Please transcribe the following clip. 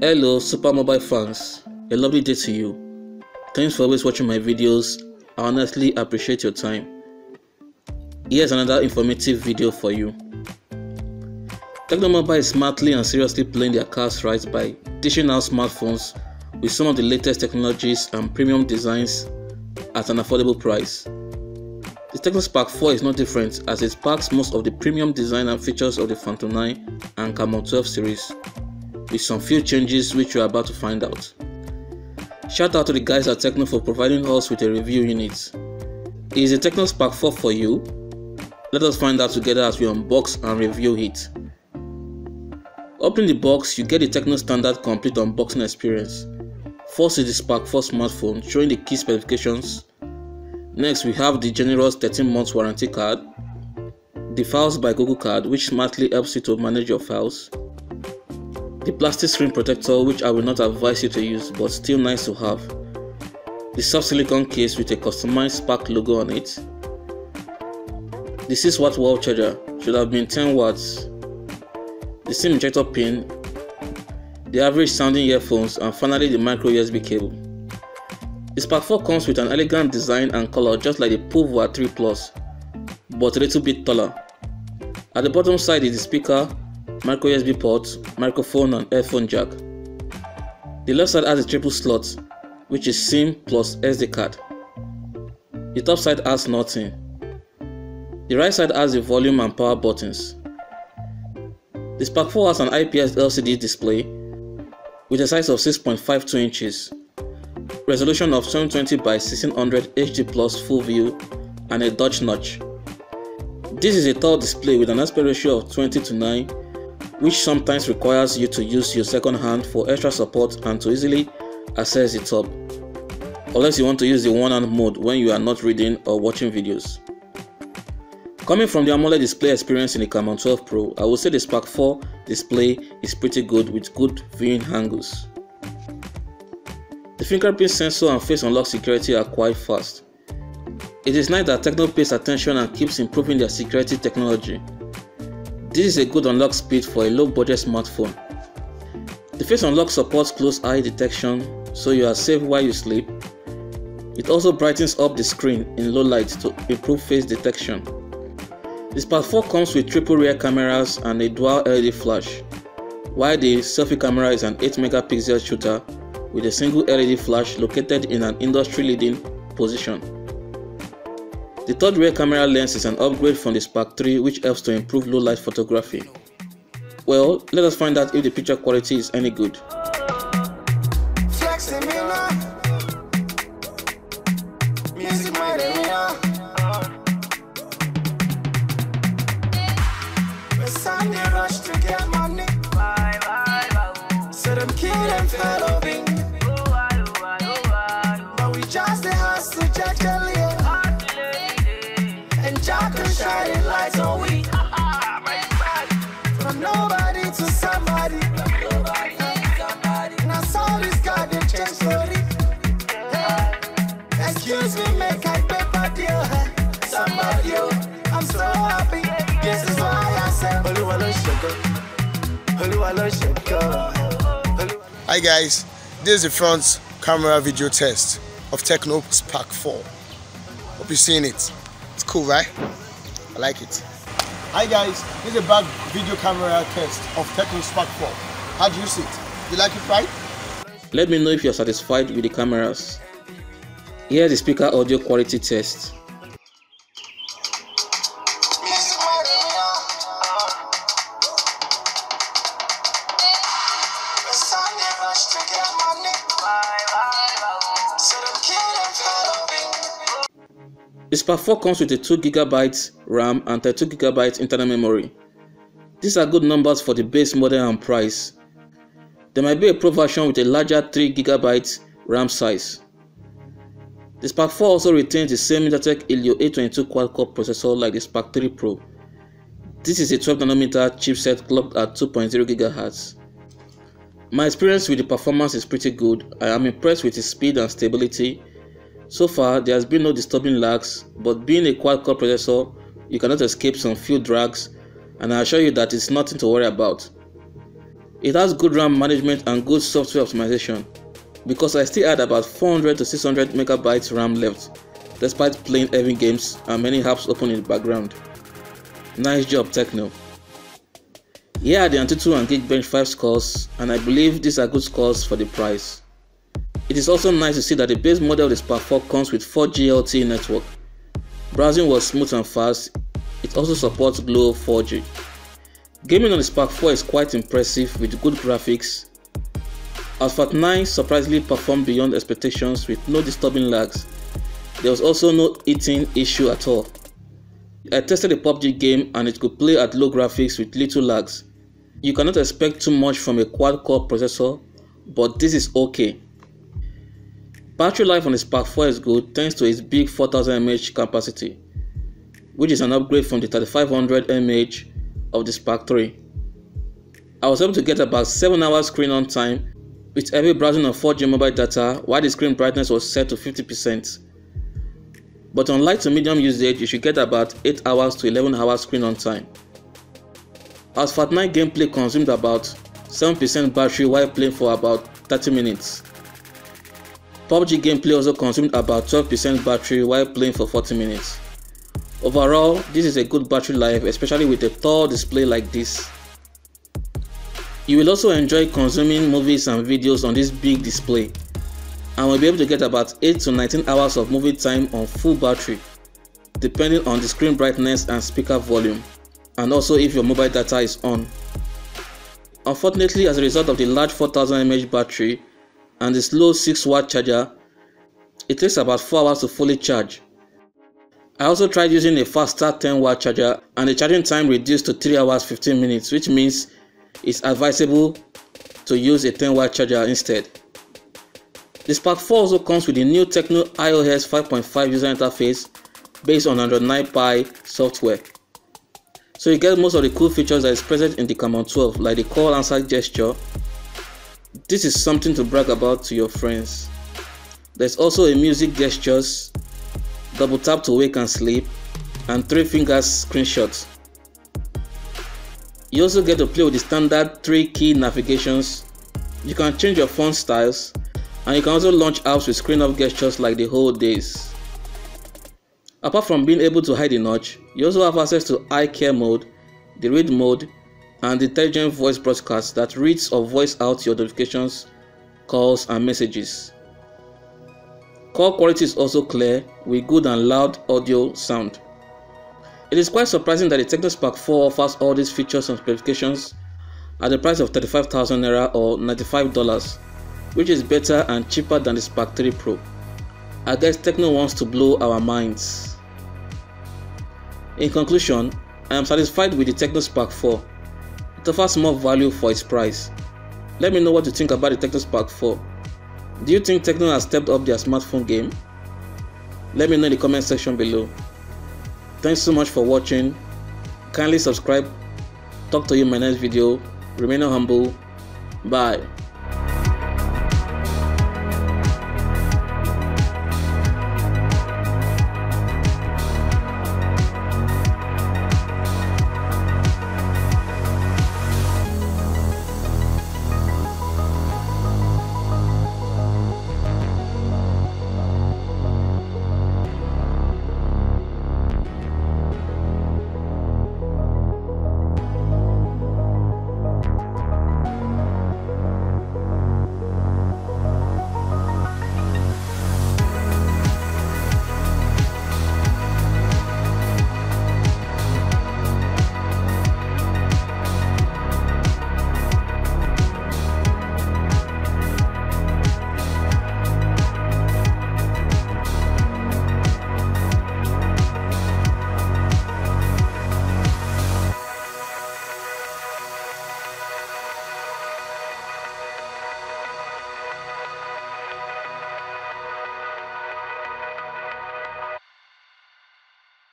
Hello super mobile fans, a lovely day to you. Thanks for always watching my videos. I honestly appreciate your time. Here's another informative video for you. Tecno Mobile is smartly and seriously playing their cards right by dishing out smartphones with some of the latest technologies and premium designs at an affordable price. The Tecno Spark 4 is no different, as it packs most of the premium design and features of the Phantom 9 and Camon 12 series, with some few changes which you are about to find out. Shout out to the guys at Tecno for providing us with a review unit. Is the Tecno Spark 4 for you? Let us find out together as we unbox and review it. Opening the box, you get the Tecno standard complete unboxing experience. First is the Spark 4 smartphone showing the key specifications. Next, we have the generous 13 months warranty card, the Files by Google card which smartly helps you to manage your files, the plastic screen protector which I will not advise you to use but still nice to have, the soft silicone case with a customized Spark logo on it, the 6W wall charger, should have been 10 watts, the SIM ejector pin, the average sounding earphones, and finally the micro USB cable. The Spark 4 comes with an elegant design and color just like the PUBG 3 Plus, but a little bit taller. At the bottom side is the speaker, micro USB port, microphone and headphone jack. The left side has a triple slot, which is SIM plus SD card. The top side has nothing. The right side has the volume and power buttons. The Spark 4 has an IPS LCD display with a size of 6.52 inches, resolution of 720 by 1600 HD plus full view, and a Dutch notch. This is a tall display with an aspect ratio of 20:9, which sometimes requires you to use your second hand for extra support and to easily access the top, unless you want to use the one-hand mode when you are not reading or watching videos. Coming from the AMOLED display experience in the Camon 12 Pro, I would say the Spark 4 display is pretty good with good viewing angles. The fingerprint sensor and face unlock security are quite fast. It is nice that Tecno pays attention and keeps improving their security technology. This is a good unlock speed for a low budget smartphone. The face unlock supports close eye detection, so you are safe while you sleep. It also brightens up the screen in low light to improve face detection. The Spark 4 comes with triple rear cameras and a dual LED flash, while the selfie camera is an 8MP shooter with a single LED flash located in an industry-leading position. The third rear camera lens is an upgrade from the Spark 3 which helps to improve low-light photography. Well, let us find out if the picture quality is any good. From nobody to somebody. Now so this God they change story. Excuse me, make I paper deal. Somebody, I'm so happy. This is why I say Hi guys, this is the front camera video test of Tecno Spark 4. Hope you've seen it. It's cool, right? I like it. Hi guys, this is a back video camera test of Tecno Spark 4. How do you see it? You like it, right? Let me know if you are satisfied with the cameras. Here's the speaker audio quality test. The Spark 4 comes with a 2GB RAM and 32GB internal memory. These are good numbers for the base model and price. There might be a Pro version with a larger 3GB RAM size. The Spark 4 also retains the same MediaTek Helio A22 quad-core processor like the Spark 3 Pro. This is a 12nm chipset clocked at 2.0 GHz. My experience with the performance is pretty good. I am impressed with its speed and stability. So far, there has been no disturbing lags, but being a quad-core processor, you cannot escape some few drags, and I assure you that it's nothing to worry about. It has good RAM management and good software optimization, because I still had about 400 to 600 megabytes RAM left despite playing heavy games and many apps open in the background. Nice job, Tecno. Here are the Antutu and Geekbench 5 scores, and I believe these are good scores for the price. It is also nice to see that the base model of the Spark 4 comes with 4G LTE network. Browsing was smooth and fast. It also supports Glo 4G. Gaming on the Spark 4 is quite impressive with good graphics. Asphalt 9 surprisingly performed beyond expectations with no disturbing lags. There was also no heating issue at all. I tested the PUBG game and it could play at low graphics with little lags. You cannot expect too much from a quad-core processor, but this is okay. Battery life on the Spark 4 is good thanks to its big 4000 mAh capacity, which is an upgrade from the 3500 mAh of the Spark 3. I was able to get about 7 hours screen on time with heavy browsing on 4G mobile data while the screen brightness was set to 50%. But on light to medium usage, you should get about 8 hours to 11 hours screen on time. Asphalt 9 gameplay consumed about 7% battery while playing for about 30 minutes. PUBG gameplay also consumed about 12% battery while playing for 40 minutes. Overall, this is a good battery life, especially with a tall display like this. You will also enjoy consuming movies and videos on this big display, and will be able to get about 8 to 19 hours of movie time on full battery, depending on the screen brightness and speaker volume, and also if your mobile data is on. Unfortunately, as a result of the large 4000 mAh battery and the slow 6W charger, it takes about 4 hours to fully charge. I also tried using a faster 10W charger and the charging time reduced to 3 hours 15 minutes, which means it's advisable to use a 10W charger instead. The Spark 4 also comes with the new Tecno iOS 5.5 user interface based on Android 9 Pie software. So you get most of the cool features that is present in the Camon 12, like the call answer gesture. This is something to brag about to your friends. There's also a music gestures, double tap to wake and sleep, and 3 fingers screenshots. You also get to play with the standard 3 key navigations. You can change your font styles, and you can also launch apps with screen off gestures like the whole days. Apart from being able to hide the notch, you also have access to eye care mode, the read mode, and the intelligent voice broadcast that reads or voice out your notifications, calls, and messages. Call quality is also clear with good and loud audio sound. It is quite surprising that the Tecno Spark 4 offers all these features and specifications at the price of 35,000 Naira or $95, which is better and cheaper than the Spark 3 Pro. I guess Tecno wants to blow our minds. In conclusion, I am satisfied with the Tecno Spark 4. It offers more value for its price. Let me know what you think about the Tecno Spark 4. Do you think Tecno has stepped up their smartphone game? Let me know in the comment section below. Thanks so much for watching. Kindly subscribe. Talk to you in my next video. Remain humble. Bye.